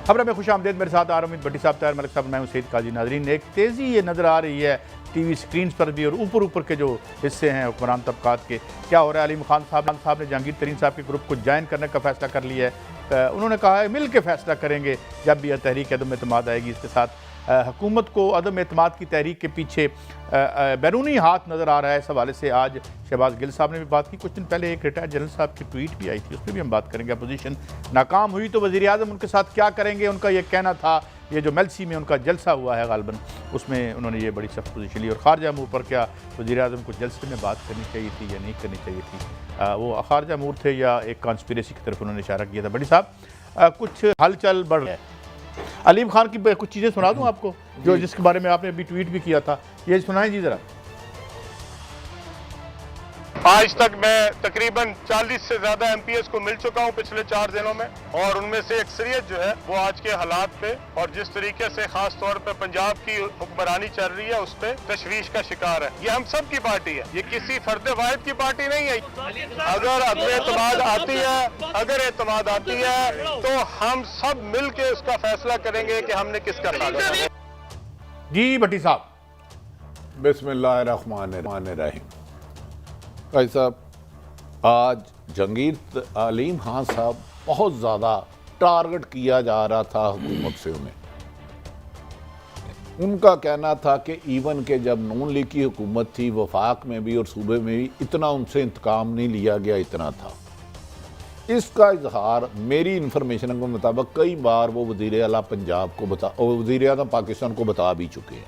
खबर में खुश आमदेद। मेरे साथ आर उम्मीद भट्टी साहब, तैयार मलिक साहब, मैं हूं सईद काजी। नाजरीन, एक तेज़ी ये नज़र आ रही है टीवी स्क्रीन पर भी और ऊपर के जो हिस्से हैं हुक्मरान तबकात के। क्या हो रहा है? अलीम खान साहब ने जहांगीर तरीन साहब के ग्रुप को ज्वाइन करने का फैसला कर लिया है। उन्होंने कहा है मिल के फैसला करेंगे जब भी यह तहरीक अदम एतमाद आएगी। इसके साथ हुकूमत को अदम एतमाद की तहरीक के पीछे बैरूनी हाथ नज़र आ रहा है। इस हवाले से आज शहबाज गिल साहब ने भी बात की। कुछ दिन पहले एक रिटायर्ड जनरल साहब की ट्वीट भी आई थी, उस पर भी हम बात करेंगे। अपोजिशन नाकाम हुई तो वज़ीर आज़म उनके साथ क्या करेंगे, उनका ये कहना था। ये जो मेलसी में उनका जलसा हुआ है गालबन, उसमें उन्होंने ये बड़ी सख्त पोजीशन ली। और खारजा अमूर पर क्या वज़ीर आज़म को जलसे में बात करनी चाहिए थी या नहीं करनी चाहिए थी? वो खारजा अमूर थे या एक कॉन्स्पिरेसी की तरफ उन्होंने इशारा किया था? बड़ी साहब, कुछ हलचल बढ़ रहा है। अलीम खान की कुछ चीज़ें सुना दूं आपको, जो जिसके बारे में आपने अभी ट्वीट भी किया था। ये सुनाएं जी ज़रा। आज तक मैं तकरीबन 40 से ज़्यादा MPS को मिल चुका हूं पिछले 4 दिनों में, और उनमें से अक्सरियत जो है वो आज के हालात पे और जिस तरीके से खास तौर पे पंजाब की हुक्मरानी चल रही है उस पर तशवीश का शिकार है। ये हम सब की पार्टी है, ये किसी फर्द वाहिद की पार्टी नहीं है। अगर एतमाद आती है तो हम सब मिल के उसका फैसला करेंगे कि हमने किसका साथ। जी भट्टी साहब। बिस्मिल्लाहिर्रहमानिर्रहीम। भाई साहब, आज जहांगीर अलीम खान साहब बहुत ज़्यादा टारगेट किया जा रहा था हुकूमत से। उनका कहना था कि इवन के जब नून लीग की हुकूमत थी वफाक में भी और सूबे में भी इतना उनसे इंतकाम नहीं लिया गया, इतना था। इसका इजहार मेरी इंफॉर्मेशन के मुताबिक कई बार वो वज़ीर आला पंजाब को वज़ीर आज़म पाकिस्तान को बता भी चुके हैं।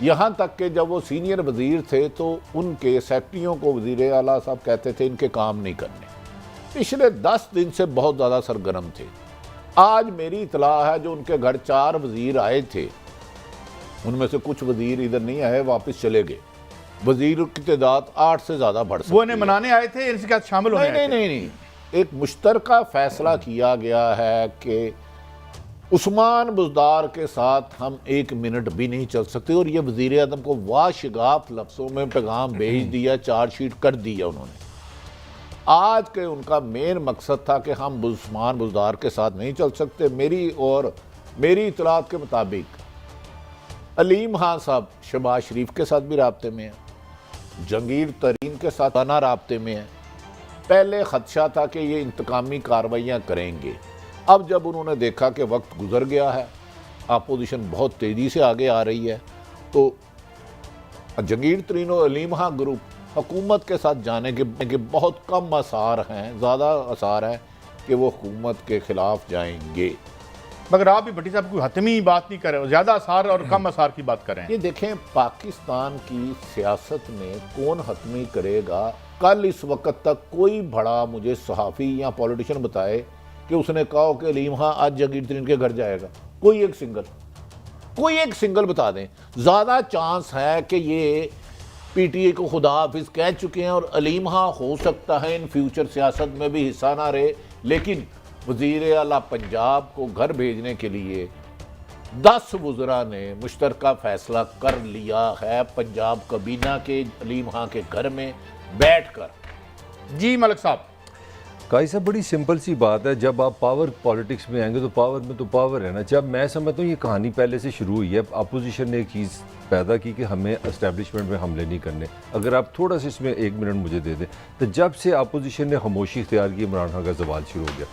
यहाँ तक कि जब वो सीनियर वज़ीर थे तो उनके सेक्रेटरियों को वज़ीर आला साहब कहते थे इनके काम नहीं करने। पिछले 10 दिन से बहुत ज़्यादा सरगर्म थे। आज मेरी इतला है जो उनके घर 4 वज़ीर आए थे, उनमें से कुछ वज़ीर इधर नहीं आए, वापस चले गए। वज़ीर की तादाद 8 से ज़्यादा बढ़ सकती है। वो इन्हें मनाने आए थे, इनके साथ शामिल होने? नहीं, एक मुश्तरका फैसला किया गया है कि उस्मान बुज़दार के साथ हम 1 मिनट भी नहीं चल सकते, और ये वज़ीर आज़म को वाशिगाफ लफ्ज़ों में पैगाम भेज दिया, चार्जशीट कर दिया उन्होंने। आज के उनका मेन मकसद था कि हम उस्मान बुज़दार के साथ नहीं चल सकते। मेरी इतलात के मुताबिक अलीम खान साहब शहबाज शरीफ के साथ भी राब्ते में हैं, जहांगीर तरीन के साथ आना राब्ते में है। पहले खदशा था कि ये इंतकामी कार्रवाइयाँ करेंगे। अब जब उन्होंने देखा कि वक्त गुजर गया है, अपोजिशन बहुत तेज़ी से आगे आ रही है, तो जहांगीर तरीन और अलीम खान ग्रुप हुकूमत के साथ जाने के बहुत कम आसार हैं। ज़्यादा आसार है कि वो हुकूमत के ख़िलाफ़ जाएंगे। मगर आप भी भट्टी साहब कोई हतमी बात नहीं कर रहे हो, ज़्यादा आसार और कम आसार की बात कर रहे हैं। ये देखें, पाकिस्तान की सियासत में कौन हतमी करेगा? कल इस वक्त तक कोई बड़ा मुझे सहाफ़ी या पॉलिटिशियन बताए कि उसने कहा कि अलीम खान आज जहांगीर तरीन के घर जाएगा। कोई एक सिंगल बता दें। ज़्यादा चांस है कि ये PTI को खुदा हाफिज़ कह चुके हैं, और अलीम खान हो सकता है इन फ्यूचर सियासत में भी हिस्सा ना रहे, लेकिन वज़ीर आला पंजाब को घर भेजने के लिए 10 वज़रा ने मुश्तरका फैसला कर लिया है पंजाब कबीना के अलीम खान के घर में बैठ कर। जी मलिक साहब। काई साहब, बड़ी सिंपल सी बात है। जब आप पावर पॉलिटिक्स में आएंगे तो पावर में तो पावर है ना। जब मैं समझता हूँ ये कहानी पहले से शुरू हुई है। अपोजिशन ने एक चीज़ पैदा की कि हमें एस्टेब्लिशमेंट में हमले नहीं करने। अगर आप थोड़ा सा इसमें 1 मिनट मुझे दे दें, तो जब से अपोजिशन ने खामोशी इख्तियार की, इमरान खान का जवाल शुरू हो गया।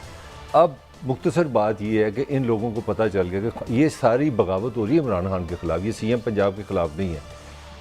अब मुख्तसर बात ये है कि इन लोगों को पता चल गया कि ये सारी बगावत हो रही है इमरान खान के ख़िलाफ़, ये CM पंजाब के ख़िलाफ़ नहीं है।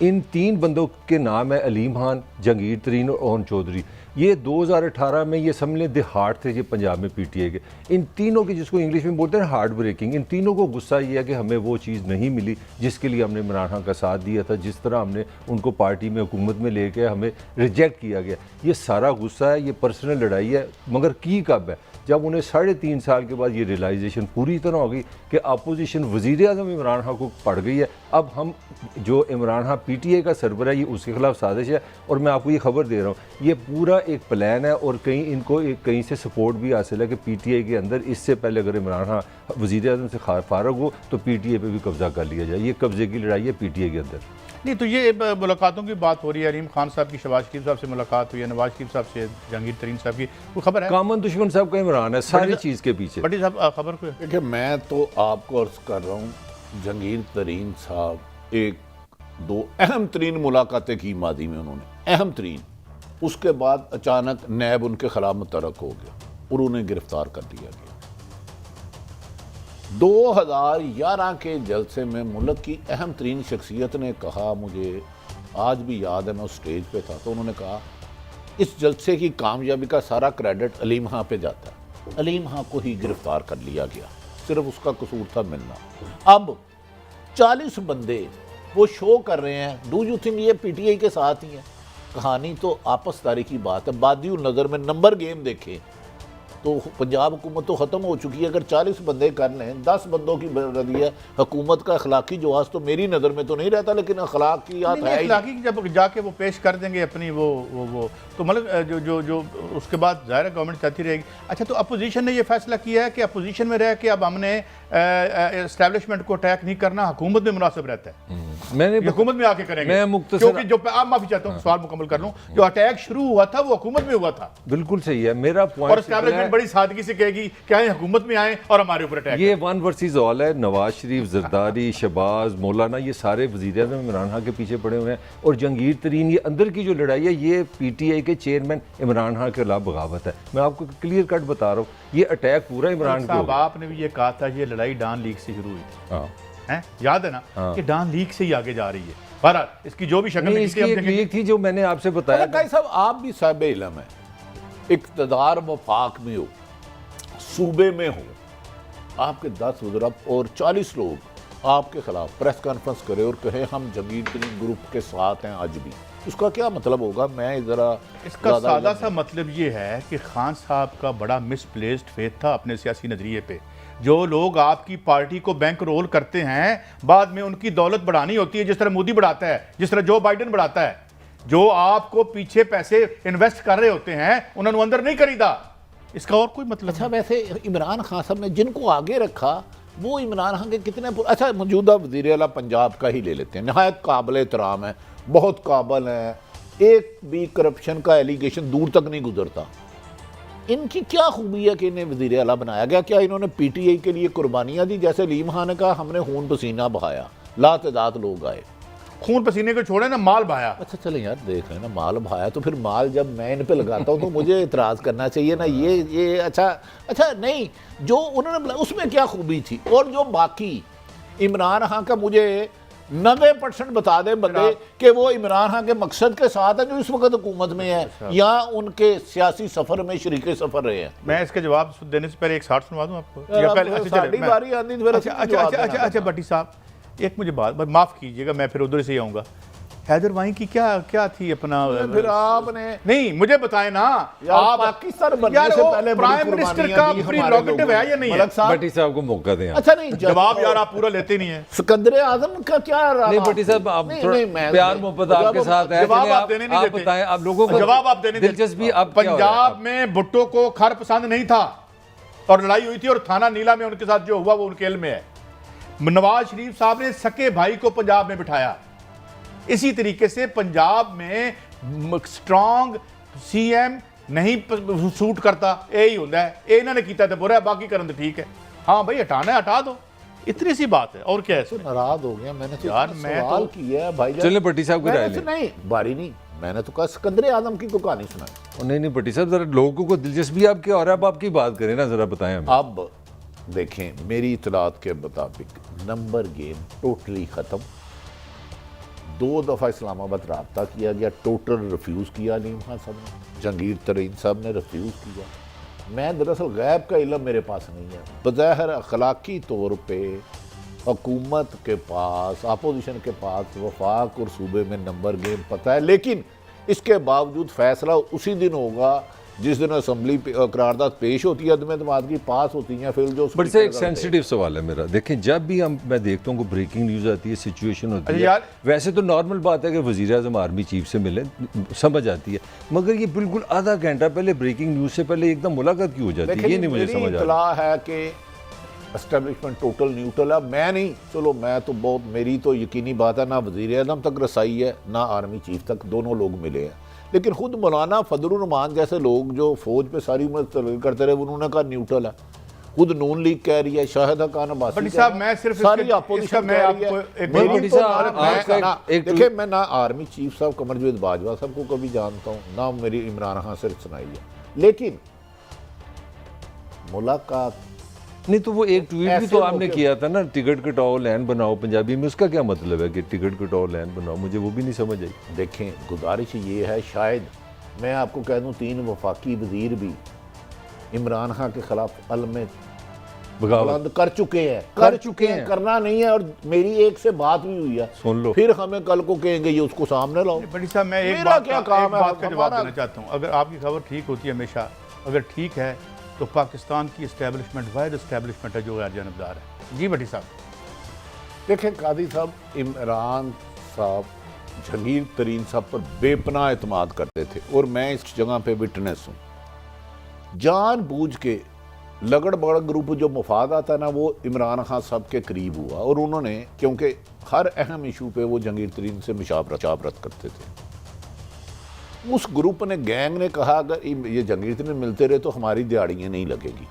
इन 3 बंदों के नाम है अलीम खान, जहांगीर तरीन और ओन चौधरी। ये 2018 में ये समझ लें हार्ट थे ये पंजाब में PTI के। इन तीनों की, जिसको इंग्लिश में बोलते हैं हार्ट ब्रेकिंग, इन तीनों को गुस्सा ये है कि हमें वो चीज़ नहीं मिली जिसके लिए हमने इमरान खान का साथ दिया था, जिस तरह हमने उनको पार्टी में हुकूमत में लेके हमें रिजेक्ट किया गया। ये सारा गुस्सा है, ये पर्सनल लड़ाई है। मगर की कब है? जब उन्हें 3.5 साल के बाद ये रियलाइजेशन पूरी तरह हो गई कि अपोजिशन वज़ीर आज़म इमरान खान को पड़ गई है। अब हम जो इमरान खान PTI का सरबराह है, ये उसके खिलाफ साजिश है। और मैं आपको ये खबर दे रहा हूँ, ये पूरा एक प्लान है, और कहीं से सपोर्ट भी हासिल है कि PTI के अंदर इससे पहले अगर इमरान खान वज़ीर आज़म से फारग हो तो PTI पे भी कब्ज़ा कर लिया जाए। ये कब्ज़े की लड़ाई है PTI के अंदर। नहीं तो ये मुलाकातों की बात हो रही है, अलीम खान साहब की शहबाज शरीफ साहब से मुलाकात हुई है, नवाज शरीफ साहब से जहांगीर तरीन साहब की, वो खबर है? कॉमन दुश्मन साहब का इमरान है सारी चीज़ के पीछे। बटी साहब खबर को देखिए, मैं तो आपको अर्ज कर रहा हूँ, जहांगीर तरीन साहब एक दो अहम तरीन मुलाकातें की मादी में उन्होंने, अहम तरीन। उसके बाद अचानक नैब उनके खिलाफ मुतरक हो गया और उन्हें गिरफ्तार कर लिया गया। 2011 के जलसे में मुल्क की अहम तरीन शख्सियत ने कहा, मुझे आज भी याद है, मैं उस स्टेज पे था, तो उन्होंने कहा इस जलसे की कामयाबी का सारा क्रेडिट अलीम खां पे जाता है। अलीम खां को ही गिरफ्तार कर लिया गया, सिर्फ उसका कसूर था मिलना। अब 40 बंदे वो शो कर रहे हैं, डू यू थिंक ये पीटीआई के साथ ही है? कहानी तो आपसदारी की बात है। बादियों नज़र में नंबर गेम देखें तो पंजाब हुकूमत तो ख़त्म हो चुकी है। अगर 40 बंदे कर लें, 10 बंदों की रदी है, हुकूमत का अखलाकी जवाज़ तो मेरी नज़र में तो नहीं रहता, लेकिन अखलाकियात है। अखलाकी जब जाके वो पेश कर देंगे अपनी वो तो मतलब जो उसके बाद ज़ाहिर है गवर्नमेंट चाहती रहेगी। अच्छा, तो अपोजिशन ने ये फैसला किया है कि अपोजिशन में रह के अब हमने एस्टैब्लिशमेंट को अटैक नहीं करना, हुकूमत में मुनासिब रहता है, मैंने हुकूमत में आके करेंगे। मैं मुख्तसर क्योंकि जो आप माफी चाहता हूँ, सवाल मुकम्मल कर लूँ, जो अटैक शुरू हुआ था वो हुकूमत में हुआ था। बिल्कुल सही है मेरा पॉइंट। और एस्टैब्लिशमेंट बड़ी सादगी से कहेगी क्या है, हुकूमत में आए और हमारे ऊपर अटैक। ये 1 वर्सेस ऑल है। नवाज शरीफ, जरदारी, शहबाज, मौलाना, ये सारे वज़ीर आज़म इमरान खान के पीछे पड़े हुए हैं। और जहांगीर तरीन, ये अंदर की जो लड़ाई है, ये पीटीआई के चेयरमैन इमरान खान के खिलाफ बगावत है। मैं आपको क्लियर कट बता रहा हूँ, ये अटैक पूरा इमरान को। आपने भी ये कहा था ये लड़ाई डान लीग से शुरू हुई थी, हाँ हैं, याद है ना? कि डान लीग से ही आगे जा रही है। बहरहाल इसकी जो भी शक्ल इसकी एक लीग थी जो मैंने आपसे बताया। भाई साहब, आप भी साहिब इल्म है, इक़्तिदार वफाक में हो, सूबे में हो, आपके 10 वज़रा और 40 लोग आपके खिलाफ प्रेस कॉन्फ्रेंस करें और कहें हम जहांगीर तरीन ग्रुप के साथ हैं आज भी, उसका क्या मतलब होगा? मैं ज़रा इसका सादा सा मतलब ये है कि खान साहब का बड़ा मिसप्लेस्ड फेथ था अपने सियासी नजरिए पे। जो लोग आपकी पार्टी को बैंक रोल करते हैं, बाद में उनकी दौलत बढ़ानी होती है, जिस तरह मोदी बढ़ाता है, जिस तरह जो बाइडेन बढ़ाता है, जो आपको पीछे पैसे इन्वेस्ट कर रहे होते हैं उन्होंने अंदर नहीं खरीदा। इसका और कोई मतलब? अच्छा, वैसे इमरान खान साहब ने जिनको आगे रखा वो इमरान खान के कितने, अच्छा मौजूदा वज़ीर आला पंजाब का ही ले लेते हैं, नहायत काबिल एहतराम है, बहुत काबिल है, एक भी करप्शन का एलिगेशन दूर तक नहीं गुजरता। इनकी क्या खूबी है कि इन्हें वज़ीर आला बनाया गया? क्या इन्होंने पीटीआई के लिए कुर्बानियाँ दी? जैसे अलीम खान ने कहा हमने खून पसीना बहाया, लातदाद लोग आए, खून पसीने को छोड़े ना, माल बहाया। अच्छा चले यार, देख रहे हैं ना, माल बहाया, तो फिर माल जब मैं इन पे लगाता हूँ तो मुझे इतराज़ करना चाहिए ना। ये अच्छा नहीं, जो उन्होंने उसमें क्या खूबी थी? और जो बाकी इमरान खान का मुझे 90% बता दें बंदे कि वो इमरान खान के मकसद के साथ है जो इस वक्त हुकूमत में है या उनके सियासी सफर में शरीके सफर रहे हैं। मैं इसके जवाब देने से पहले एक शार्ट सुनवा दूं आपको, या पहले बारी आती है? अच्छा भट्टी साहब, एक मुझे बात माफ कीजिएगा, मैं फिर उधर से ही आऊंगा। हैदर वाई की क्या थी अपना? फिर आपने नहीं मुझे बताएं ना, आप पाकिस्तान बनने से पहले प्राइम मिनिस्टर का प्रीरोगेटिव है या नहीं है? भट्टी साहब को मौका दें। अच्छा नहीं, जवाब यार आप पूरा लेते नहीं है। सिकंदर आजम का क्या रहा? नहीं भट्टी साहब, आप प्यार मोहब्बत आपके साथ है, जवाब आप देने नहीं देते। बताएं आप लोगों को, जवाब आप देने दिलचस्पी। पंजाब में भुट्टो को खर पसंद नहीं था और लड़ाई हुई थी, और थाना नीला में उनके साथ जो हुआ वो उनके इल्म में है। नवाज शरीफ साहब ने सके भाई को पंजाब में बिठाया। इसी तरीके से पंजाब में स्ट्रॉन्ग सीएम नहीं सूट करता, यही होता है। ये इन्होंने किया तो बुरा है, बाकी करन तो ठीक है। हाँ भाई, हटाना है हटा दो, इतनी सी बात है, और क्या है? नाराज हो गया मैंने, यार मैं सवाल किया है भाई। चले भट्टी साहब की राय लें। नहीं बारी नहीं, मैंने तो कहा सिकंदर आजम की तो कहानी सुनाई। नहीं भट्टी साहब, जरा लोगों को दिलचस्पी आपकी और आप आपकी बात करें ना, जरा बताएं हमें। अब देखें, मेरी इतलात के मुताबिक नंबर गेम टोटली ख़त्म। 2 दफ़ा इस्लामाबाद रब्ता किया गया, टोटल रिफ्यूज़ किया अलीम खान साहब ने, जहांगीर तरीन साहब ने रिफ्यूज़ किया। मैं दरअसल गैब का इल्म मेरे पास नहीं है। बज़ाहिर अखलाकी तौर पे हुकूमत के पास, अपोजिशन के पास वफाक और सूबे में नंबर गेम पता है, लेकिन इसके बावजूद फैसला उसी दिन होगा जिस दिन असम्बली करारदाद पेश होती है, अदम एतमाद की पास होती है। फिर जो बट से एक सेंसिटिव सवाल है मेरा, देखें जब भी मैं देखता हूँ ब्रेकिंग न्यूज़ आती है, सिचुएशन होती है, वैसे तो नॉर्मल बात है कि वज़ीर आज़म आर्मी चीफ से मिले, समझ आती है, मगर ये बिल्कुल आधा घंटा पहले ब्रेकिंग न्यूज़ से पहले एकदम मुलाकात क्यों हो जाती है, ये नहीं मुझे समझ आ रहा है कि एस्टेब्लिशमेंट टोटल न्यूट्रल है। मैं नहीं, चलो मैं तो बहुत, मेरी तो यकीनी बात है, ना वज़ीर आज़म तक रसाई है ना आर्मी चीफ तक, दोनों लोग मिले हैं। लेकिन खुद मौलाना फजलुर रहमान जैसे लोग जो फौज पे सारी उम्र तकरीर करते रहे, उन्होंने कहा न्यूट्रल है। खुद नून लीग कह रही है, शाहिदा खान अब्बासी बट साहब मैं सिर्फ सारी इसका अपोजिशन मैं कह रही आपको है। एक मेरी बड़ी तो साहब, आपका एक देखिए, मैं ना आर्मी चीफ साहब कमरजावेद बाजवा साहब को कभी जानता हूँ, ना मेरी इमरान खान से सुनाई है, लेकिन मुलाकात नहीं तो वो एक ट्वीट भी ऐसे तो आपने मौके- किया था ना, टिकट कटाओ लैंड बनाओ पंजाबी में, उसका क्या मतलब है कि टिकट कटाओ लैंड बनाओ? मुझे वो भी नहीं समझ आई। देखें, गुजारिश ये है, शायद मैं आपको कह दूं 3 वफाकी वजीर भी इमरान खान के खिलाफ अलम बगावत बुलंद कर चुके हैं, करना नहीं है। और मेरी एक से बात भी हुई है, सुन लो। फिर हमें कल को कहेंगे ये उसको सामने लाओ। बड़ी साहब मैं एक मेरा बात क्या का काम है, जवाब हमारा- देना चाहता हूँ। अगर आपकी खबर ठीक होती है हमेशा, अगर ठीक है तो पाकिस्तान की इस्टेब्लिशमेंट वाहिद इस्टेब्लिशमेंट है जो गैर जानबदार है। जी भट्टी साहब, देखें कादी साहब, इमरान साहब जहांगीर तरीन साहब पर बेपनाह एतमाद करते थे, और मैं इस जगह पे विटनेस हूँ। जानबूझ के लगड़ बगड़ ग्रुप जो मफाद आता है ना, वो इमरान खान साहब के करीब हुआ, और उन्होंने, क्योंकि हर अहम इशू पे वो जहांगीर तरीन से मुशावरत करते थे, उस ग्रुप ने, गैंग ने कहा अगर ये जहांगीर तरीन मिलते रहे तो हमारी दिहाड़ियाँ नहीं लगेगी।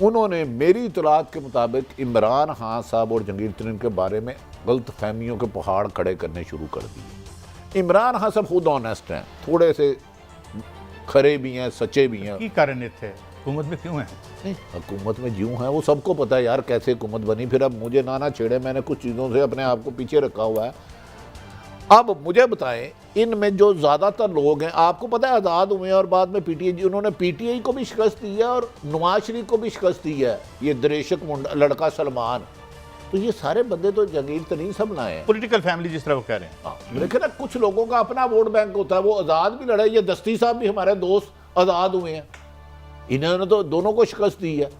उन्होंने मेरी इतलात के मुताबिक इमरान खान साहब और जहांगीर तरीन के बारे में गलत फहमियों के पहाड़ खड़े करने शुरू कर दिए। इमरान खान साहब खुद ऑनेस्ट हैं, थोड़े से खरे भी हैं, सच्चे भी हैं। की कारण थे हुकूमत में क्यों है? नहीं, हुकूमत में ज्यों है वो सबको पता है यार कैसे हुकूमत बनी। फिर अब मुझे ना छेड़े, मैंने कुछ चीज़ों से अपने आप को पीछे रखा हुआ है। अब मुझे बताएं, इनमें जो ज़्यादातर लोग हैं, आपको पता है आज़ाद हुए हैं और बाद में पीटीआई, उन्होंने पीटीआई को भी शिकस्त दी है और नवाज शरीफ को भी शिकस्त दी है, ये दरेशक मुंडा लड़का सलमान। तो ये सारे बंदे तो जहांगीर तरीन सब लाए हैं। पॉलिटिकल फैमिली जिस तरह वो कह रहे हैं। लेकिन ना कुछ लोगों का अपना वोट बैंक होता है, वो आज़ाद भी लड़े, ये दस्ती साहब भी हमारे दोस्त आज़ाद हुए हैं, इन्होंने तो दोनों को शिकस्त दी है।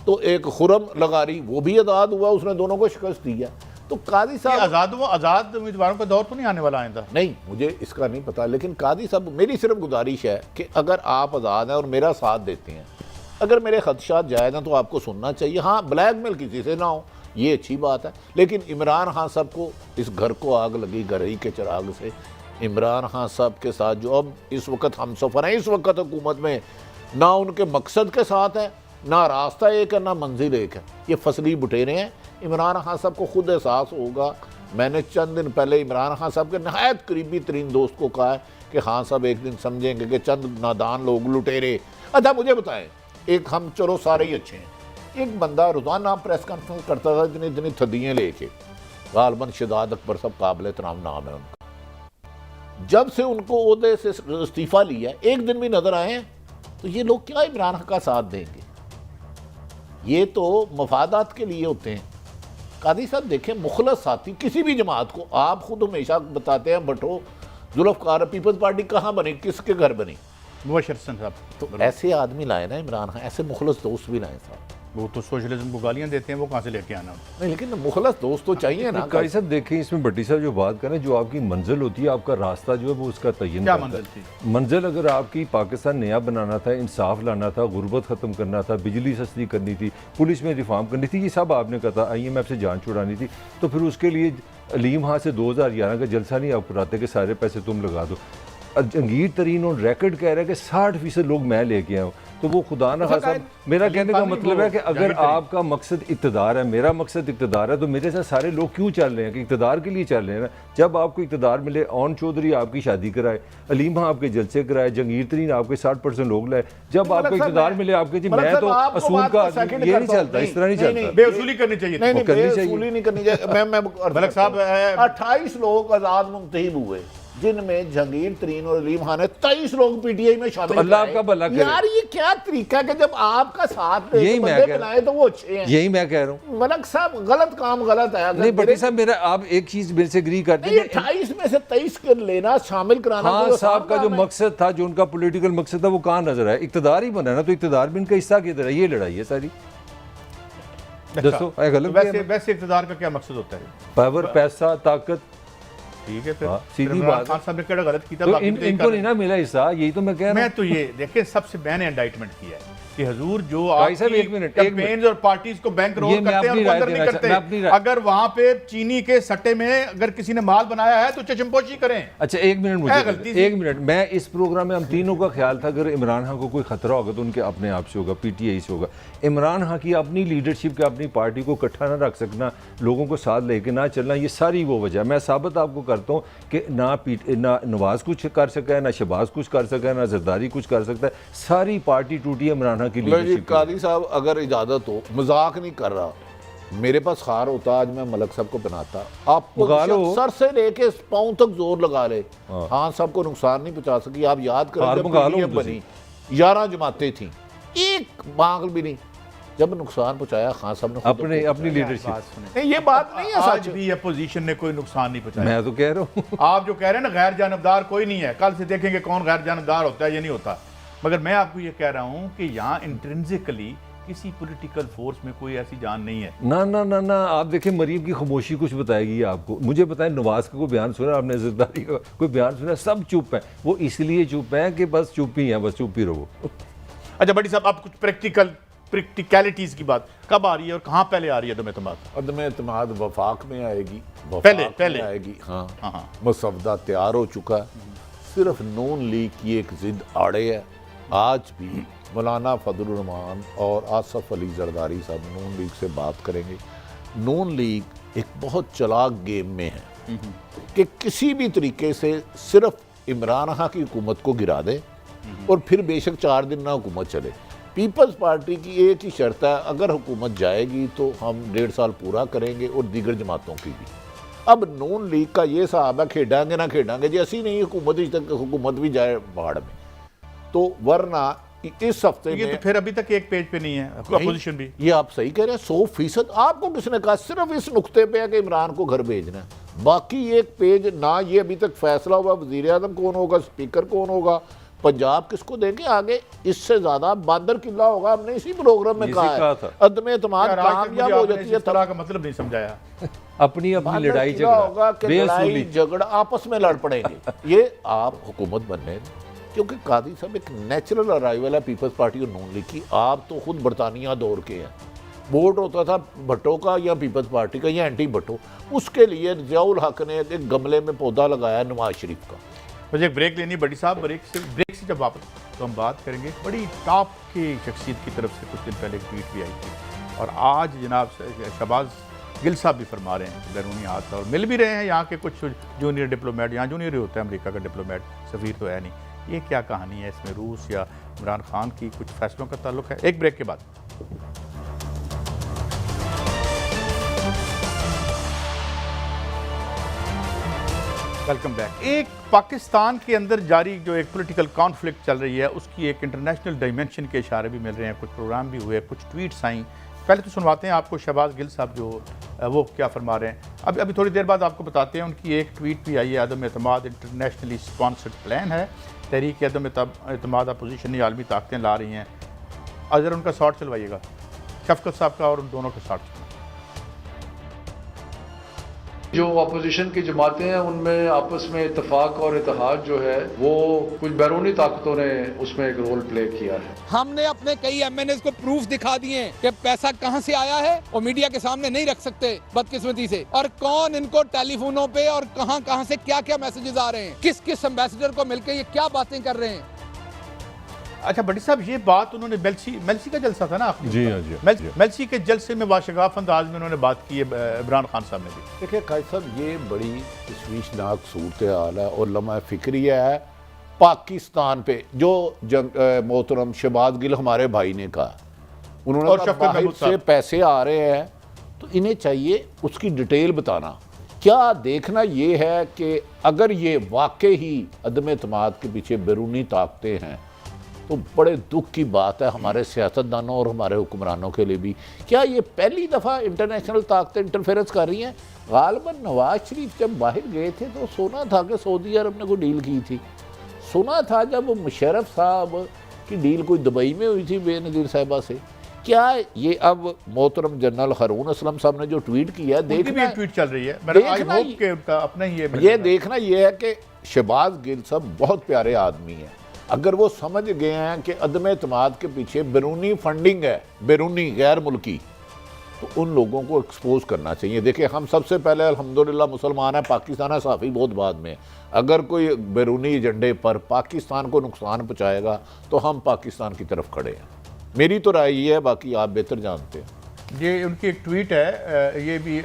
तो एक खुरम लगारी वो भी आज़ाद हुआ, उसने दोनों को शिकस्त दी है। तो कादी साहब आज़ाद उम्मीदवारों का दौर तो नहीं आने वाला आइंदा? नहीं, मुझे इसका नहीं पता, लेकिन कादी साहब मेरी सिर्फ गुजारिश है कि अगर आप आज़ाद हैं और मेरा साथ देते हैं, अगर मेरे खदशात जायज़ हैं तो आपको सुनना चाहिए। हाँ, ब्लैकमेल किसी से ना हो, ये अच्छी बात है, लेकिन इमरान खान साहब को, इस घर को आग लगी घर ही के चिराग से। इमरान खान साहब के साथ जो अब इस वक्त हम सफ़र हैं, इस वक्त हुकूमत में ना उनके मकसद के साथ है, ना रास्ता एक है, ना मंजिल एक है, ये फसली बुटेरे हैं। इमरान खान साहब को खुद एहसास होगा। मैंने चंद दिन पहले इमरान खान साहब के नहायत करीबी तरीन दोस्त को कहा है कि खान साहब एक दिन समझेंगे कि चंद नादान लोग लुटेरे। अच्छा मुझे बताएं, एक हम चलो सारे ही अच्छे हैं, एक बंदा रोज़ाना प्रेस कॉन्फ्रेंस करता था इतनी इतनी थदियाँ लेके, गालबन शदाद अकबर साहब काबिल एहतराम नाम है उनका। जब से उनको ओहदे से इस्तीफ़ा लिया, एक दिन भी नजर आए हैं, तो ये लोग क्या इमरान खान का साथ देंगे? ये तो मफादात के लिए होते हैं। कादी साहब देखें, मुखलस साथी किसी भी जमात को, आप खुद हमेशा बताते हैं भट्टो जुल्फ़कार पीपल्स पार्टी कहाँ बनी, किसके घर बनी? मुबशर हसन साहब। तो ऐसे आदमी लाए ना इमरान खान, ऐसे मुखलस दोस्त भी लाए साहब। वो तो सोशलिज्म को गालियां देते हैं, वो कहाँ से लेके आना? नहीं, लेकिन मुखलस दोस्त तो चाहिए ना। कारी साहब देखें, इसमें भट्टी साहब जो बात करें, जो आपकी मंजिल होती है, आपका रास्ता जो है वो उसका तयन क्या करता है। मंजिल थी? मंजिल अगर आपकी पाकिस्तान नया बनाना था, इंसाफ लाना था, गुर्बत ख़त्म करना था, बिजली सस्ती करनी थी, पुलिस में रिफॉर्म करनी थी, ये सब आपने कहा था, IMF से जान छुड़ानी थी, तो फिर उसके लिए अलीम खां से 2011 का जलसा नहीं आप कराते कि सारे पैसे तुम लगा दो। जहांगीर तरीन और रैकेट कह रहा है कि 60% लोग मैं लेके आऊँ, तो वो खुदा ना खासा। मेरा कहने का मतलब है कि अगर आपका मकसद इक़्तिदार है, मेरा मकसद इक़्तिदार है, तो मेरे साथ सारे लोग क्यों चल रहे हैं? कि इक़्तिदार के लिए चल रहे हैं ना। जब आपको इक़्तिदार मिले, ओन चौधरी आपकी शादी कराए, अलीम खां आपके जलसे कराए, जहांगीर तरीन आपके 60% लोग लाए, जब आपको इक़्तिदार मिले आपके जी मैं तो असूल का, ये नहीं चलता, इस तरह नहीं चलता। बेवसूली करनी चाहिए। नहीं, करनी चाहिए। बेवसूली नहीं करनी चाहिए। मैं मलिक साहब 28 लोग आज़ाद मुंतखब हुए, जिनमें जहांगीर तरीन और अलीम खान है, 23 लोग पीटीआई में शामिल। अल्लाह आपका भला करे। यार ये क्या तरीका है कि जब आपका साथ यही मैं कह रहा हूं, तो वो अच्छे हैं। यही मैं कह रहा हूँ। मलक साहब गलत काम गलत है। नहीं भट्टी साहब, मेरा आप एक चीज मेरे से एग्री करते हैं, 28 में से 23 कर लेना, शामिल कराना। हाँ साहब का जो मकसद था, जो उनका पॉलिटिकल मकसद था, वो कहाँ नजर आया? इक़्तिदार ही बना ना, तो इक़्तिदार भी इनका हिस्सा किधर है? ये लड़ाई है सारी। दोस्तों गलत वैसे इक़्तिदार का क्या मकसद होता है? पावर, पैसा, ताकत। ठीक है, फिर सीधी बात। खान साहब ने क्या गलत किया? तो इनको नहीं ना मिला हिस्सा, यही तो मैं कह रहा हूँ। मैं तो ये देखें, सबसे मैंने इंडाइटमेंट किया है कि हजूर जो भाई साहब, एक मिनट, एक कैंपेन्स और पार्टीज को बैंक रोल ये मैं करते हैं अपनी उनको राय अंदर नहीं देना चाह- मैं अपनी करते, राय- अगर वहां पे चीनी के सट्टे में अगर किसी ने माल बनाया है तो चचमपोशी करें। अच्छा, एक मिनट है मुझे गलती सी। एक मिनट, मैं इस प्रोग्राम में हम तीनों का ख्याल था अगर इमरान खान को कोई खतरा होगा तो उनके अपने आप से होगा, पीटीआई से होगा। इमरान खान की अपनी लीडरशिप के अपनी पार्टी को इकट्ठा ना रख सकना, लोगों को साथ लेके ना चलना, ये सारी वो वजह। मैं साबित आपको करता हूँ कि ना नवाज कुछ कर सका है, ना शहबाज कुछ कर सका है, ना जरदारी कुछ कर सकता है, सारी पार्टी टूटी है इमरान खान की लीडरशिप। कादी साहब अगर इजाजत हो, मजाक नहीं कर रहा, मेरे पास खार होता आज मैं मलक साहब को बनाता, आपको सर से लेके पांव तक जोर लगा ले, हाँ साहब को नुकसान नहीं पहुंचा सकी। आप याद करें जब पीडीएम बनी 11 जमातें थी, एक मांग भी नहीं, जब नुकसान पहुंचाया खान साहब ने अपनी लीडरशिप। ये बात नहीं है, आज भी अपोजिशन ने कोई नुकसान नहीं पहुंचाया। मैं तो कह रहा हूँ आप जो कह रहे हैं ना गैर जानबदार कोई नहीं है, कल से देखेंगे कौन गैर जानबदार होता है, ये नहीं होता। मगर मैं आपको ये कह रहा हूं कि यहाँ इंट्रिंसिकली किसी पॉलिटिकल फोर्स में कोई ऐसी जान नहीं है। ना ना ना ना, आप देखें मरीम की खामोशी कुछ बताएगी आपको। मुझे बताएं, नवाज का कोई बयान सुना आपने, जरदारी का कोई बयान सुना? सब चुप है, वो इसलिए चुप है कि बस चुप ही है, बस चुप ही रहो। अच्छा बड़ी साहब, आप कुछ प्रैक्टिकलिटीज की बात कब आ रही है और कहाँ पहले आ रही है? अदम एतमाद वफाक में आएगी, पहले आएगी। हाँ हाँ, मसवदा तैयार हो चुका है, सिर्फ नून लीग की एक जिद आड़े है। आज भी मौलाना फजलुर रहमान और आसफ अली जरदारी साहब नून लीग से बात करेंगे। नून लीग एक बहुत चलाक गेम में है कि किसी भी तरीके से सिर्फ इमरान खान की हुकूमत को गिरा दे और फिर बेशक 4 दिन ना हुकूमत चले। पीपल्स पार्टी की एक ही शर्त है, अगर हुकूमत जाएगी तो हम 1.5 साल पूरा करेंगे और दीगर जमातों की भी। अब नून लीग का ये साहब है, खेडांगे ना खेडांगे जी, ऐसी नहीं हुकूमत भी जाए बाढ़ में, तो वरना इस हफ्ते ये में तो फिर अभी तक एक पेज पे नहीं है अपोजिशन भी। ये आप सही कह रहे हैं, 100%। आपको किसने कहा? सिर्फ इस नुक्ते पे है कि इमरान को घर भेजना है, बाकी एक पेज ना ये अभी तक फैसला हुआ वजीर आजम कौन होगा, स्पीकर कौन होगा, पंजाब किसको देंगे, आगे इससे ज्यादा बांदर किला होगा। हमने इसी प्रोग्राम में कहा है अदम एतमाद कामयाब हो जाती है, तरह का मतलब नहीं समझाया। अपनी अपनी लड़ाई झगड़ा आपस में लड़ पड़ेंगे। ये आप हुकूमत बनने, क्योंकि कादी साहब एक नेचुरल अराइवल है पीपल्स पार्टी और नून लीग की। आप तो खुद बरतानिया दौर के हैं, वोट होता था भट्टो का या पीपल्स पार्टी का या एंटी भट्टो, उसके लिए जियाउल हक ने एक गमले में पौधा लगाया नवाज शरीफ का। मुझे एक ब्रेक लेनी बड़ी साहब, ब्रेक से जब वापस तो हम बात करेंगे बड़ी टॉप की शख्सियत की तरफ से कुछ दिन पहले एक ट्वीट भी आई थी, और आज जनाब शहबाज गिल साहब भी फरमा रहे हैं बैरूनी हाथ और मिल भी रहे हैं यहाँ के कुछ जूनियर डिप्लोमेट। यहाँ जूनियर ही होता है, अमेरिका का डिप्लोमेट, सफ़ीर तो है नहीं। ये क्या कहानी है? इसमें रूस या इमरान खान की कुछ फैसलों का ताल्लुक है? एक ब्रेक के बाद। Welcome back. एक पाकिस्तान के अंदर जारी जो एक पॉलिटिकल कॉन्फ्लिक्ट चल रही है, उसकी एक इंटरनेशनल डायमेंशन के इशारे भी मिल रहे हैं, कुछ प्रोग्राम भी हुए, कुछ ट्वीट्स आई। पहले तो सुनवाते हैं आपको शहबाज गिल साहब जो वो क्या फरमा रहे हैं। अभी थोड़ी देर बाद आपको बताते हैं। उनकी एक ट्वीट भी आई है, अदम एतमाद इंटरनेशनली स्पॉन्सर्ड प्लान है, तहरीक अदम एतमाद अपोजिशन आलमी ताकतें ला रही हैं। अगर उनका शॉट चलवाइएगा, शफकत साहब का और उन दोनों का शॉट। जो अपोजिशन की जमातें हैं उनमें आपस में इत्तेफाक और इत्तेहाद जो है वो कुछ बैरूनी ताकतों ने उसमें एक रोल प्ले किया है। हमने अपने कई एमएनएस को प्रूफ दिखा दिए कि पैसा कहां से आया है और मीडिया के सामने नहीं रख सकते बदकिस्मती से, और कौन इनको टेलीफोनों पे और कहां से क्या क्या मैसेजेस आ रहे हैं, किस किस एम्बेसडर को मिलकर ये क्या बातें कर रहे हैं। अच्छा बड़ी साहब, ये बात उन्होंने मेलसी का जलसा था ना आपने? जी हाँ जी। मेलसी के जलसे में वाशगाफ अंदाज में उन्होंने बात की है इमरान खान साहब ने भी। देखिए कायद साहब, ये बड़ी तशवीशनाक सूरत हाल है और लम्हा फिक्रिया है पाकिस्तान पे। जो मोहतरम शहबाज गिल हमारे भाई ने कहा, उन्होंने कहा बाहर से पैसे आ रहे हैं तो इन्हें चाहिए उसकी डिटेल बताना। क्या देखना ये है कि अगर ये वाकई ही अदम एतमाद के पीछे बैरूनी ताकतें हैं तो बड़े दुख की बात है हमारे सियासतदानों और हमारे हुक्मरानों के लिए भी। क्या ये पहली दफ़ा इंटरनेशनल ताकतें इंटरफेरेंस कर रही हैं? गालिबन नवाज शरीफ जब बाहर गए थे तो सुना था कि सऊदी अरब ने कोई डील की थी। सुना था जब मुशर्रफ साहब की डील कोई दुबई में हुई थी बेनज़ीर साहिबा से। क्या ये अब मोहतरम जनरल हारून असलम साहब ने जो ट्वीट किया है, देखना ट्वीट चल रही है, ये देखना ये है कि शहबाज गिल साहब बहुत प्यारे आदमी हैं। अगर वो समझ गए हैं कि अदम एतमाद के पीछे बैरूनी फंडिंग है, बैरूनी गैर मुल्की, तो उन लोगों को एक्सपोज करना चाहिए। देखिए, हम सबसे पहले अल्हम्दुलिल्लाह मुसलमान हैं, पाकिस्तान है, साफ़ी बहुत बाद में। अगर कोई बैरूनी एजेंडे पर पाकिस्तान को नुकसान पहुँचाएगा तो हम पाकिस्तान की तरफ खड़े हैं। मेरी तो राय ये है, बाकी आप बेहतर जानते हैं। ये उनकी एक ट्वीट है, ये भी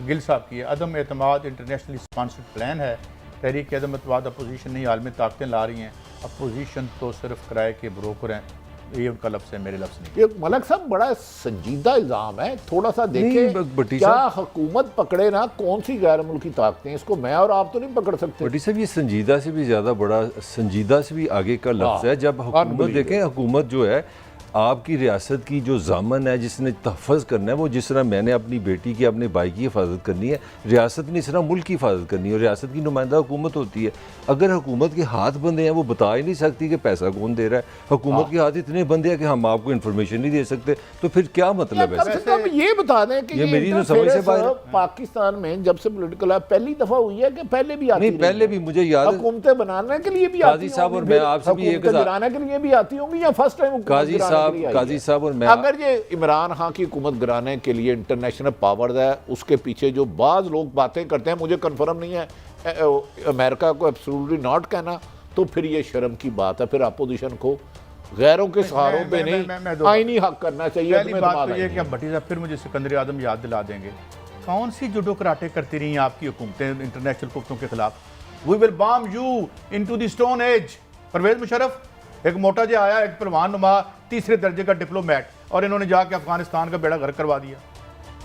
गिल साहब की है। अदम एतमाद इंटरनेशनली स्पॉन्सर्ड प्लान है। तहरीक अदम एतमाद अपोजिशन नहीं आलमी ताकतें ला रही हैं, अपोजिशन तो सिर्फ किराए के ब्रोकर हैं। ये उनका लफ्ज़ है, मेरे लफ्ज़ नहीं। ये मलक साहब बड़ा संजीदा इल्ज़ाम है, थोड़ा सा देखें। भट्टी क्या साहब, हुकूमत पकड़े ना कौन सी गैर मुल्की ताकतें, इसको मैं और आप तो नहीं पकड़ सकते। भट्टी साहब, ये संजीदा से भी ज़्यादा बड़ा, संजीदा से भी आगे का लफ्ज़ है। जब हुकूमत देखें, हुकूमत जो है आपकी रियासत की जो जामन है, जिसने तहफ़्फ़ुज़ करना है, वो जिस तरह मैंने अपनी बेटी की, अपने भाई की हिफाजत करनी है, रियासत ने इस तरह मुल्क की हिफाजत करनी है। और रियासत की नुमाइंदा हुकूमत होती है। अगर हुकूमत के हाथ बंदे हैं, वो बता ही नहीं सकती कि पैसा कौन दे रहा है। हुकूमत के हाथ इतने बंदे हैं कि हम आपको इन्फॉर्मेशन नहीं दे सकते, तो फिर क्या मतलब है? कम से कम ये बता दें कि ये मेरी तो समझ से बाहर है। पाकिस्तान में जब से पॉलिटिकल है, पहली दफा हुई है कि पहले भी आती नहीं, पहले भी मुझे याद है, हुकूमतें बनाने के लिए भी काजी आती साहब और होंगी, मैं आपसे भी एक हुकूमतें गिराने के लिए भी आती होंगी, या फर्स्ट टाइम काजी साहब और मैं, अगर ये इमरान खान की हुकूमत गिराने के लिए इंटरनेशनल पावर है, उसके पीछे जो बाज लोग बातें करते हैं, मुझे कंफर्म नहीं है अमेरिका को एब्सोल्युटली नॉट कहना, तो फिर ये शर्म की बात है। फिर अपोजिशन को गैरों के सहारों पे नहीं आईनी हक करना चाहिए। पहली बात तो ये कि भट्टी साहब फिर मुझे सिकंदर आजम याद दिला देंगे, कौन सी जुडो कराटे करती रही हैं आपकी हुकूमतें इंटरनेशनल कुफ्तों के खिलाफ। We will bomb you into the stone age. Pervez Musharraf एक मोटा जो आया, एक परवान नुमा तीसरे दर्जे का डिप्लोमेट, और इन्होंने जाके अफगानिस्तान का बेड़ा गर्क करवा दिया।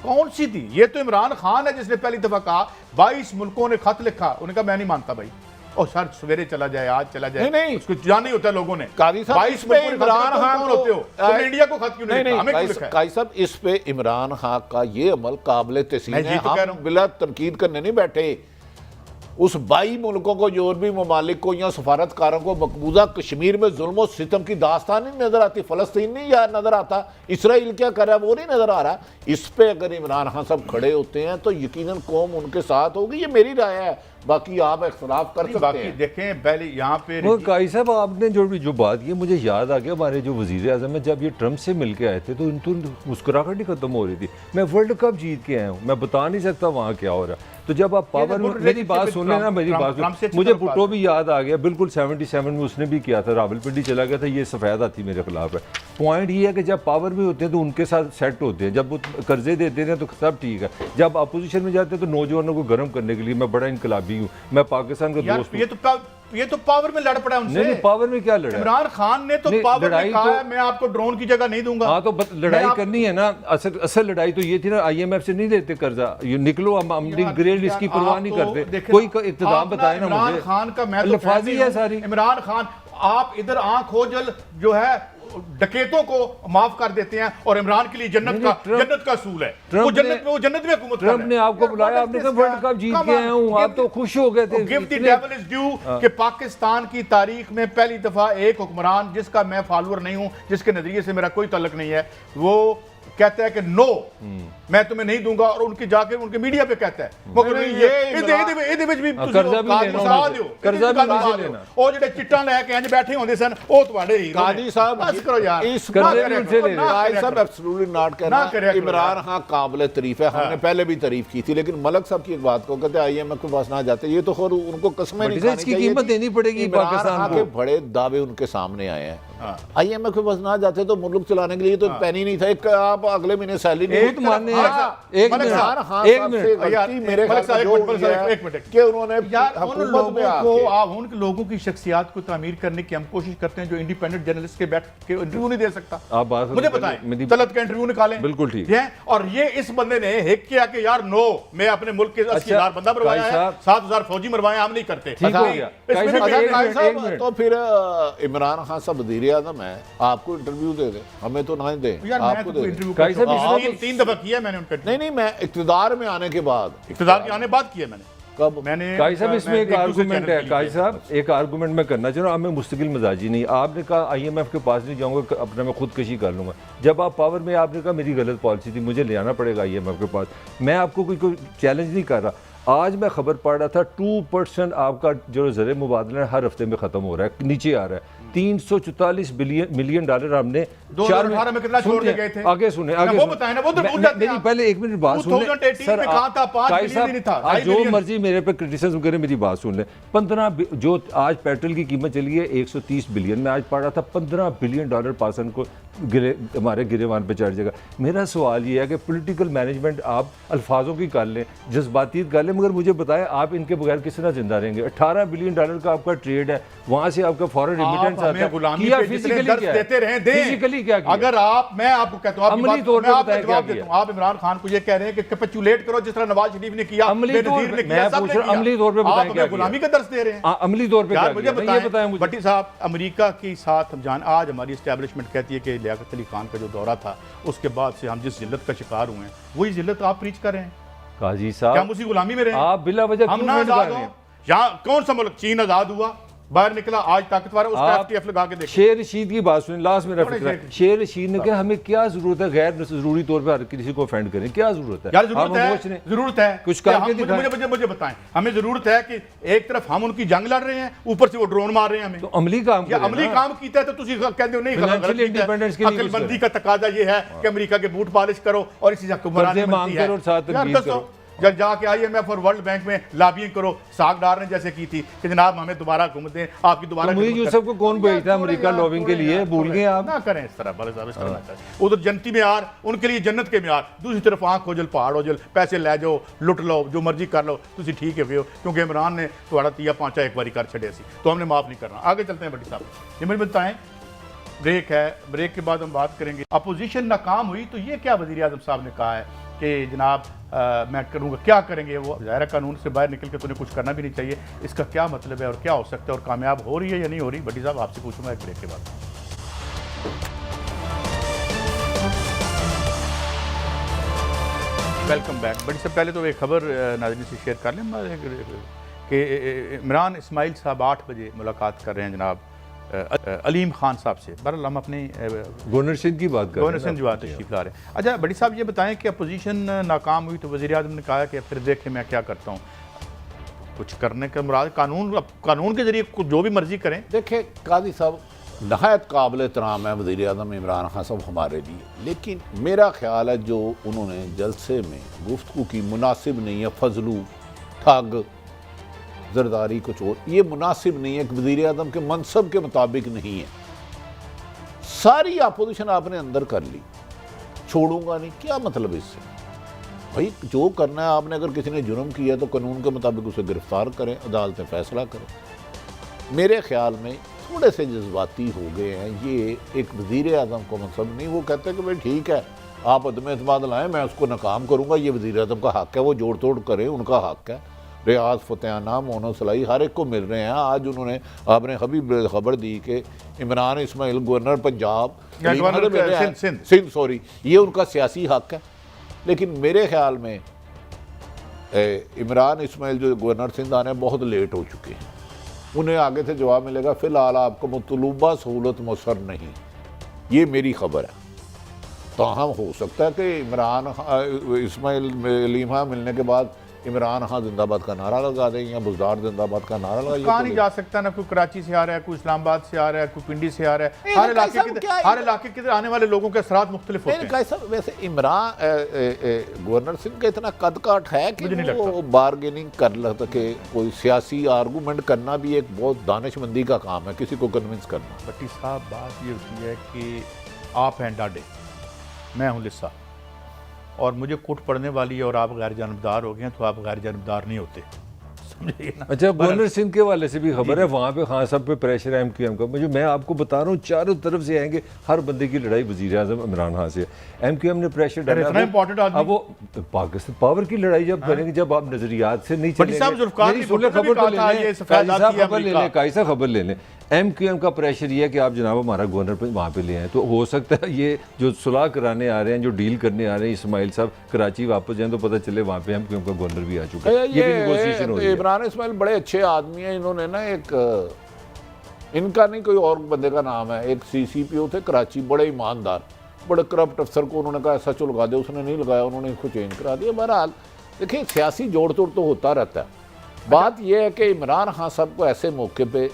कौन सी थी ये? तो इमरान खान है जिसने पहली दफा कहा, 22 मुल्कों ने खत लिखा, उन्होंने कहा मैं नहीं मानता भाई, और सर सवेरे चला जाए, आज चला जाए, नहीं उसको जान नहीं होता लोगों ने। काजी साहब, 22 मुल्कों ने इमरान खान होते हो, तुम इंडिया को खत क्यों नहीं लिखा? हमें क्यों लिखा है? काजी साहब, इस पे इमरान खान का ये अमल काबिल तहसीन मैं है। जी तो कह रहा हम हूं। बिला तनकीद करने नहीं बैठे। उस 22 मुल्कों को, यूरोपी ममालिक को या सफारतकारों को मकबूजा कश्मीर में जुल्म और सितम की दास्तान नहीं नजर आती? फलस्तीन नहीं यार नजर आता? इसराइल क्या कर रहा है वो नहीं नजर आ रहा? इस पे अगर इमरान खान साहब खड़े होते हैं तो यकीनन कौम उनके साथ होगी। ये मेरी राय है, बाकी आप इख्तलाफ कर सकते बाकी हैं। देखें पहले यहाँ पे वो काई साहब, आपने जो बात की, मुझे याद आ गया, हमारे जो वज़ीर आज़म है, जब ये ट्रम्प से मिल के आए थे तो इनको मुस्कुराहट ही खत्म हो रही थी। मैं वर्ल्ड कप जीत के आया हूँ, मैं बता नहीं सकता वहाँ क्या हो रहा। तो जब आप पावर में, मेरी बात सुन लेना, मेरी बात सुन, मुझे भुट्टो भी याद आ गया, बिल्कुल 77 में उसने भी किया था, रावलपिंडी चला गया था, ये सफ़ेद आती मेरे खिलाफ है। पॉइंट ये है कि जब पावर में होते हैं तो उनके साथ सेट होते हैं, जब वो कर्जे देते हैं तो सब ठीक है। जब अपोजिशन में जाते हैं तो नौजवानों को गर्म करने के लिए मैं बड़ा इनकलाबी हूँ, मैं पाकिस्तान का दोस्त हूँ। ये तो पावर में लड़ पड़ा उनसे। नहीं, पावर में क्या लड़ा? इमरान खान ने तो पावर में कहा है मैं आपको ड्रोन की जगह नहीं दूंगा। हाँ, तो लड़ाई करनी है ना। असल लड़ाई तो ये थी ना, IMF से नहीं लेते कर्जा, ये निकलो, हम ग्रेड इसकी परवाह नहीं करते। कोई इक़्तिदार बताए ना मुझे। इमरान खान का मैं अल्फाजी है सारी। इमरान खान, आप इधर आंख खोजल जो है डकैतों को माफ कर देते हैं, और इमरान के लिए जन्नत का असूल है। वो जन्नत में हुकूमत कर रहा है। ट्रम्प ने आपको बुलाया, आपने कहा वर्ल्ड कप जीत के आया हूं, आप तो खुश हो गए थे। Give the devil is due कि पाकिस्तान की तारीख में पहली दफा एक हुक्मरान, जिसका मैं फॉलोअर नहीं हूं, जिसके नजरिए से मेरा कोई ताल्लुक नहीं है, वो कहता है कि नो मैं तुम्हें नहीं दूंगा, और उनके जाके उनके मीडिया पे कहता है मगर ये ਇਹਦੇ ਵਿੱਚ ਵੀ ਤੁਸੀਂ कर्जा भी ਮਸਾ ਦਿਓ, कर्जा भी नहीं लेना। ਉਹ ਜਿਹੜੇ ਚਿੱਟਾਂ ਲੈ ਕੇ ਇੰਜ ਬੈਠੇ ਹੁੰਦੇ ਸਨ, ਉਹ ਤੁਹਾਡੇ ਹੀਰੋ ਨੇ। काजी साहब, बस करो यार, इस कर्जे भी उनसे ले रहे। काजी साहब एब्सोल्युटली नॉट कहना। इमरान खान काबिल तारीफ है, हमने पहले भी तारीफ की थी, लेकिन मलक साहब की एक बात को कहते हैं IMF के पास ना जाते, ये तो खैर उनको कसमें नहीं खानी इसकी चाहिए। कीमत देनी पड़ेगी पाकिस्तान को। के बड़े दावे उनके सामने आए हैं। IMF के पास ना जाते तो मुल्क चलाने के लिए तो पैनी नहीं था। एक आप अगले महीने सैलरी एक मानने एक मिनट कि उन्होंने उन लोगों की शख्सियात को तामीर करने की हम कोशिश करते हैं जो इंडिपेंडेंट जर्नलिस्ट के बैठ के इंटरव्यू नहीं दे सकता। आप बात मुझे बताएं, तलत का इंटरव्यू निकालें, बिल्कुल ठीक है। और ये इस बंदे ने हिक किया कि यार नो, मैं अपने मुल्क के 80,000 बंदा मरवाया है, 7,000 फौजी मरवाए, हम नहीं करते। तो फिर इमरान खान साहब वज़ीर आज़म है, आपको इंटरव्यू दे दे, हमें तो ना दे। आपको इंटरव्यू 3 दफा किया मैंने उनका। नहीं, मैं इक़्तिदार में आने के बाद, इक़्तिदार के आने बाद किया मैंने। कब? मैंने काजी साहब, इसमें एक आर्गूमेंट है, काजी साहब एक आर्गूमेंट मैं करना चाह रहा हूँ। मैं मुस्तकिल मजाजी नहीं, आपने कहा IMF के पास नहीं जाऊँगा, अपना मैं खुदकशी कर लूँगा। जब आप पावर में, आपने कहा मेरी गलत पॉलिसी थी, मुझे ले आना पड़ेगा IMF के पास। मैं आपको कोई चैलेंज नहीं कर रहा। आज मैं खबर पढ़ रहा था 2% आपका जो ज़र मुबादला हर हफ्ते में ख़त्म हो रहा है, नीचे आ रहा है। 344 मिलियन डॉलर हमने 2018 में कितना छोड़ के गए थे? आगे सुने, आगे वो बताएं ना, वो तो भूल जाते हैं आप। पहले एक मिनट बात सुन 2018 में कहा था 5 मिलियन नहीं था, आज जो मर्जी मेरे पे क्रिटिसिज्म करे, मेरी बात सुन ले। 15 जो आज पेट्रोल की कीमत चली है 130 बिलियन, में आज पढ़ रहा था 15 बिलियन डॉलर पासन को हमारे गिरेवान पे चढ़ जाएगा। मेरा सवाल ये है कि पॉलिटिकल मैनेजमेंट आप अल्फाजों की कर लें, जज्बाती कर लें, मगर मुझे बताएं आप इनके बगैर किस तरह जिंदा रहेंगे? 18 बिलियन डॉलर का आपका ट्रेड है, वहां से आपका फॉरेन रेमिटेंस आता है, गुलामी किया पे जितने दर्द देते रहे दें। फिजिकली क्या किया? अगर मैं आपको कहता हूं, अमली तौर पे बताएं क्या किया? आप इमरान खान को ये कह रहे हैं कि कैपिचुलेट करो जिस तरह नवाज शरीफ ने किया, अमली तौर पे मैं पूछ रहा हूं, अमली तौर पे बताएं क्या? गुलामी का दर्द दे रहे हैं अमली तौर पे यार, मुझे बताएं भट्टी साहब। अमेरिका के साथ हम जान, आज हमारी एस्टैब्लिशमेंट कहती है कि लियाकत अली खान का जो दौरा था उसके बाद से हम जिस जिल्लत का शिकार हुए हैं वही जिल्लत आप प्रीच कर रहे हैं। काजी क्या साहब हम उसी गुलामी में रहे? आप बिला वजह हम ना आजाद हो? यहाँ कौन सा मुल्क? चीन आजाद हुआ, बाहर निकला, आज ताकतवर है, उसका एफटीएफ लगा के देखो। शेर रशीद की बात सुनिए, लास्ट मेरा फिक्र है। शेर रशीद ने कहा हमें क्या जरूरत है गैर जरूरी तौर पर किसी को ऑफेंड करें, क्या जरूरत है? यार जरूरत है कुछ करके दिखाएं। मुझे बताएं, हमें जरूरत है कि एक तरफ हम उनकी जंग लड़ रहे हैं, ऊपर से वो ड्रोन मार रहे हैं हमें। तो अमली काम करें, अमली काम कीता है तो तुसी कहते हो नहीं, अकलमंदी का तकाजा ये है कि अमेरिका के बूट पॉलिश करो और इसी हुक्मरानी बनती है। जब जाके IMF और वर्ल्ड बैंक में लॉबिंग करो, साग डार ने जैसे की थी कि जनाब हमें दोबारा हुकूमत दें, आपकी दोबारा। मुझे यूसुफ को कौन भेजता अमेरिका लॉबिंग के लिए? भूल गए आप? ना करें इस तरह, बड़े साहब ना करें। उधर जनती म्यार, उनके लिए जन्नत के म्यार, दूसरी तरफ आंख खोजल पहाड़ ओजल, पैसे ले जाओ, लुट लो, जो मर्जी कर लो, तुम ठीक है हो, क्योंकि इमरान ने थोड़ा तिया पांचा एक बारी कर छड़े सी, तो हमने माफ नहीं करना। आगे चलते हैं भट्टी साहब, ये मुझे बताएं, ब्रेक है, ब्रेक के बाद हम बात करेंगे। अपोजिशन नाकाम हुई तो ये क्या वज़ीर आज़म साहब ने कहा है कि जनाब मैं करूँगा, क्या करेंगे? वो ज़ाहिर कानून से बाहर निकल के तो उन्हें कुछ करना भी नहीं चाहिए। इसका क्या मतलब है और क्या हो सकता है और कामयाब हो रही है या नहीं हो रही? भट्टी साहब आपसे पूछूंगा एक ब्रेक के बाद। Welcome back. बड़ी से पहले तो एक खबर नाज़रीन से शेयर कर लें कि इमरान इस्माइल साहब 8 बजे मुलाकात कर रहे हैं जनाब अलीम खान साहब से। बहरहाल हम अपनी गवर्नर सिंह की बात कर रहे हैं, गवर्नर सिंह की बात तशरीफ ला रहे हैं। अच्छा बड़ी साहब ये बताएं कि अपोजिशन नाकाम हुई तो वज़ीर आज़म ने कहा कि फिर देखें मैं क्या करता हूँ, कुछ करने का मुराद कानून के जरिए जो भी मर्जी करें। देखें काजी साहब, नहायत काबिल एहतराम है वज़ीर आज़म इमरान खान साहब हमारे लिए, लेकिन मेरा ख्याल है जो उन्होंने जलसे में गुफ्तगू की मुनासिब नहीं है। फजलू, ठग, जरदारी, कुछ और, ये मुनासिब नहीं है कि वज़ीर आज़म के मनसब के मुताबिक नहीं है। सारी अपोजिशन आपने अंदर कर ली, छोड़ूंगा नहीं, क्या मतलब इससे? भाई जो करना है आपने, अगर किसी ने जुर्म किया तो कानून के मुताबिक उसे गिरफ्तार करें, अदालतें फैसला करें। मेरे ख्याल में थोड़े से जज्बाती हो गए हैं, ये एक वज़ीर आज़म को मनसब नहीं। वो कहते हैं कि भाई ठीक है आप अदम एतमाद लाएँ, मैं उसको नाकाम करूँगा, ये वज़ीर आज़म का हक़ है, वो जोड़ तोड़ करें, उनका हक़ है। रियाज फतेहाना, मोनो सलाई हर एक को मिल रहे हैं। आज उन्होंने आपने अभी खबर दी कि इमरान इस्माइल गवर्नर पंजाब सिंध, सॉरी, ये उनका सियासी हक़ है। लेकिन मेरे ख्याल में इमरान इस्माइल जो गवर्नर सिंध आने बहुत लेट हो चुके हैं, उन्हें आगे से जवाब मिलेगा। फ़िलहाल आपको मतलूबा सहूलत मुयस्सर नहीं, ये मेरी खबर है। ताहम हो सकता है कि इमरान इस्माइल लीमा मिलने के बाद इमरान खान जिंदाबाद का नारा लगा दें या बुज़दार जिंदाबाद का नारा लगा। कहाँ नहीं जा सकता ना, कोई कराची से आ रहा है, कोई इस्लामाबाद से आ रहा है, कोई पिंडी से आ रहा है। हर इलाके के आने वाले लोगों के असरात मुख्तलिफ होते हैं। वैसे इमरान गवर्नर सिंह का इतना कद काठ है कि वो बारगेनिंग कर सके, कोई सियासी आर्गूमेंट करना भी एक बहुत दानिशमंदी का काम है, किसी को कन्विंस करना। भट्टी साहब बात ये होती है कि आप हैं डाडे, मैं हूँ लिस्सा, और मुझे कूट पड़ने वाली है और आप गैर जानबदार हो गए हैं, तो आप गैर जानबदार नहीं होते, समझिए ना। अच्छा, गवर्नर सिंह के वाले से भी खबर है, वहाँ पे खान साहब पे प्रेशर है MQM का। मैं आपको बता रहा हूँ चारों तरफ से आएंगे, हर बंदे की लड़ाई वज़ीर आज़म इमरान खान से। MQM ने प्रेशर डाला। अब वो पाकिस्तान पावर की लड़ाई जब करेंगे, जब आप नजरियात से नहीं चलेंगे। खबर ले लें, MQM का प्रेशर ये है कि आप जनाब हमारा गवर्नर पे वहाँ पे ले आए, तो हो सकता है ये जो सुलह कराने आ रहे हैं, जो डील करने आ रहे हैं, इस्माइल साहब कराची वापस जाएं तो पता चले वहाँ पे MQM का गवर्नर भी आ चुका है। ये भी नेगोशिएशन हो रही है। इमरान इस्माइल बड़े अच्छे आदमी हैं। इन्होंने ना एक, इनका नहीं कोई और बंदे का नाम है, एक CCPO थे कराची, बड़े ईमानदार, बड़े करप्ट अफसर को उन्होंने कहा SHO लगा दे, उसने नहीं लगाया, उन्होंने इसको चेंज करा दिया। बहरहाल देखिए सियासी जोड़ तोड़ तो होता रहता है। बात यह है कि इमरान खान साहब को ऐसे मौके पे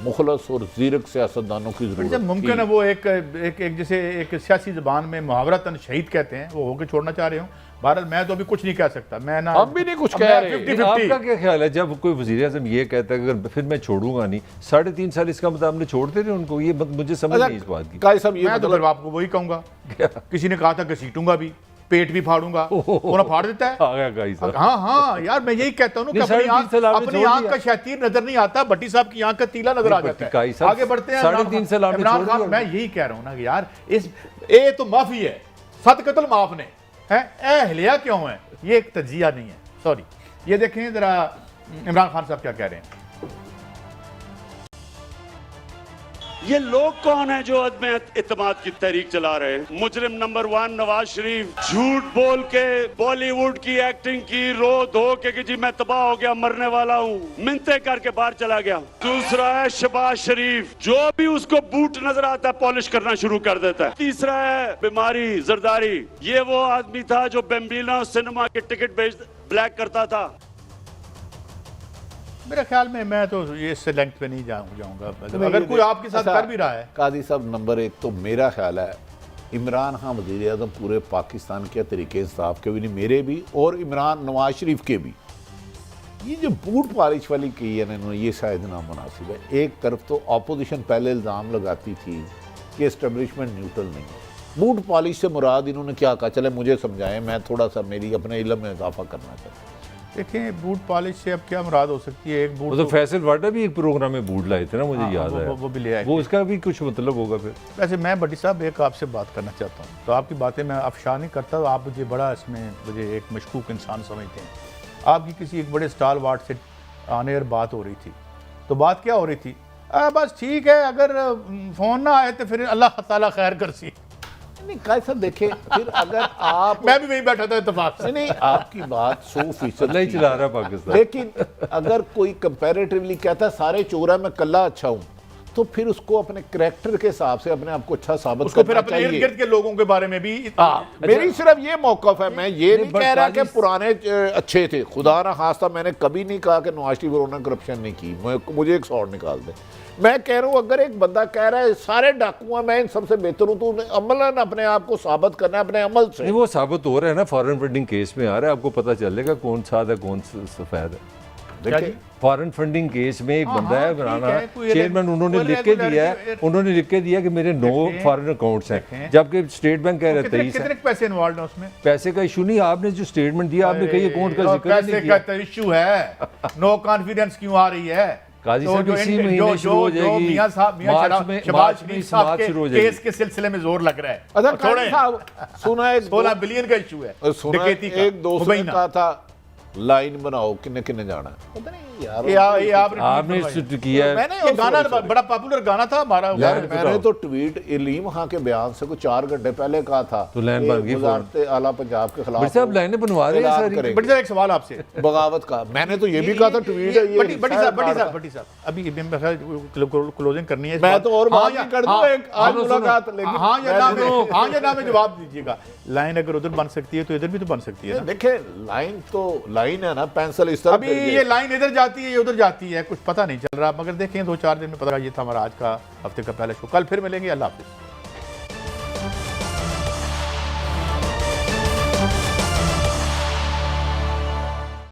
मुखलस और जीरक सियासतदानों की जब जरूरत मुमकिन है थी। वो एक जैसे एक सियासी ज़बान में मुहावरतन शहीद कहते हैं, वो होके छोड़ना चाह रहे हूँ। भारत मैं तो अभी कुछ नहीं कह सकता, मैं ना हम भी नहीं कुछ अब कह मैं रहे। 50-50 आपका क्या ख्याल है जब कोई वज़ीर आज़म ये कहता है कि अगर फिर मैं छोड़ूंगा नहीं, 3.5 साल इसका मतलब आपने छोड़ते रहे उनको? ये मुझे समझ नहीं इस बात की। काजी साहब ये मैं तो फिर आपको वही कहूँगा, किसी ने कहा था घसीटूंगा भी, पेट भी फाड़ूंगा, उन्हें फाड़ देता है। आ गया गाइस साहब। हाँ यार, मैं यही कहता हूँ ना कि नहीं, 3.5 साल आपने अपनी छोड़ आंख दिया। का शैतीर नजर नहीं आता, भट्टी साहब की आंख का तीला नजर आ जाता काई है। साहब, आगे बढ़ते हैं। 3.5 साल आपने इमरान छोड़ खान, दिया। मैं यही कह रहा हूँ ना कि यार ये तो माफी है, 7 कत्ल माफ ने है, एहलिया क्यों है, ये एक तजिया नहीं है। सॉरी, ये देखें जरा इमरान खान साहब क्या कह रहे हैं। ये लोग कौन है जो अदम इत्तेमाद की तहरीक चला रहे हैं? मुजरिम नंबर 1 नवाज शरीफ झूठ बोल के बॉलीवुड की एक्टिंग की, रो धो के कि जी मैं तबाह हो गया, मरने वाला हूँ, मिन्नतें करके बाहर चला गया। दूसरा है शहबाज शरीफ, जो भी उसको बूट नजर आता है पॉलिश करना शुरू कर देता है। तीसरा है बीमारी जरदारी, ये वो आदमी था जो बेम्बीना सिनेमा के टिकट ब्लैक करता था। मेरे ख्याल में मैं तो ये इससे लेंथ पे नहीं जाऊंगा। अगर कोई आपके साथ कर भी रहा है। काजी साहब, नंबर 1 तो मेरा ख्याल है इमरान खान वज़ीर आज़म पूरे पाकिस्तान के तरीके इंसाफ के भी नहीं, मेरे भी और इमरान नवाज शरीफ के भी, ये जो बूट पॉलिश वाली की है ना इन्होंने, ये शायद नामुनासिब है। एक तरफ तो अपोजिशन पहले इल्ज़ाम लगाती थी कि एस्टेब्लिशमेंट न्यूट्रल नहीं है। बूट पॉलिश से मुराद इन्होंने क्या कहा, चले मुझे समझाएं, मैं थोड़ा सा मेरी अपने इल्म में इजाफा करना चाहता हूँ। देखें, बूट पॉलिश से अब क्या मुराद हो सकती है? एक बूट वो तो फैसल वाडा भी एक प्रोग्राम में बूट लाए थे ना, मुझे याद है। वो भी ले आए। वो उसका भी कुछ मतलब होगा फिर। वैसे मैं भट्टी साहब एक आपसे बात करना चाहता हूँ, तो आपकी बातें मैं अफशा नहीं करता, तो आप मुझे बड़ा इसमें मुझे एक मशकूक इंसान समझते हैं। आपकी किसी एक बड़े स्टाल वार्ड से ऑन एयर बात हो रही थी, तो बात क्या हो रही थी? बस ठीक है, अगर फ़ोन ना आए तो फिर अल्लाह ताला खैर कर सी। नहीं काजी साहब देखें, फिर अगर आप मैं भी वहीं बैठा था इत्तेफाक से। नहीं आपकी बात 100% नहीं चला रहा पाकिस्तान। लेकिन अगर कोई कंपैरेटिवली कहता है सारे चोर हैं मैं कल्ला अच्छा हूं, तो फिर उसको अपने करैक्टर के हिसाब से अपने आप को अच्छा साबित उसको फिर करना अपने इर्द चाहिए। गिर्द के लोगों के बारे में भी मेरी सिर्फ ये मौकफ है, मैं ये नहीं but कह रहा कि काजी- पुराने अच्छे थे, खुदा ना खास्ता मैंने कभी नहीं कहा कि नवाज शरीफ और उन्होंने करप्शन नहीं की, मुझे एक सॉर्ट निकाल दे। मैं कह रहा हूँ अगर एक बंदा कह रहा है सारे डाकू हैं, मैं इन सबसे बेहतर हूँ, तो अमलन अपने आप को साबित करना है अपने अमल से। नहीं, वो साबित हो रहा है ना, फॉरेन फंडिंग केस में आ रहा है, आपको पता चलेगा कौन सादा है कौन सफेद है। देखिए फॉरेन फंडिंग केस में एक बंदा है ठीक बनाना है, कोई चेयरमैन, उन्होंने कोई लिख के दिया है, रेगुलर- उन्होंने लिख के दिया कि मेरे 9 देखें, फॉरेन अकाउंट्स हैं, देखें। जबकि स्टेट बैंक कह रहा है 23 कितने है। पैसे इन्वॉल्व है उसमें? पैसे का इशू नहीं, आपने जो स्टेटमेंट दिया आपने कही अकाउंट का जिक्र ही पैसे नहीं का किया। तो इशू है, नो कॉन्फिडेंस क्यों आ रही है? काजी साहब, जो इसी इन- महीने जो- शुरू हो जो जाएगी, मियां साहब मार्च में समाप्त शुरू हो जाएगी। केस के सिलसिले में जोर लग रहा है। अच्छा और छोड़ें, काजी साहब सुना है 16 बिलियन का इशू है सुना डकैती का। एक दोस्त ने मुबैना। कहा था लाइन बनाओ किन्ने किन्ने जाना है, पता नहीं यार ये आपने आपने ट्वीट बनवाई। किया है। मैंने ये गाना बड़ा पॉपुलर गाना था हमारा। यार बताओ। मैंने तो ट्वीट इलीम खां के बयान से कुछ 4 घंटे पहले कहा था तो लाइन कि बन गई वज़ारत आला पंजाब के खिलाफ बड़े साहब लाइनें बनवा रहे हैं ऐलान सारी। करेंगे। बड़ी साहब एक सवाल आपसे। बगावत का मैंने तो ये भी कहा था ट्वीट है ये बड़ी साहब अभी क्लोजिंग करनी है। मैं तो और हाँ बात या- भी कर दूं हाँ, एक आज सुनो, मुलाकात, सुनो। लेकिन हाँ या मैं ना सुनो। में हाँ या ना में जवाब दीजिएगा। लाइन अगर उधर बन सकती है तो इधर भी तो बन सकती है ना। देखे लाइन तो लाइन है ना, पेंसिल इस तरह अभी ये लाइन इधर जाती है ये उधर जाती है, कुछ पता नहीं चल रहा, मगर देखें 2-4 दिन में पता। ये था हमारा आज का हफ्ते का पहला शो, कल फिर मिलेंगे। अल्लाह हाफिज़।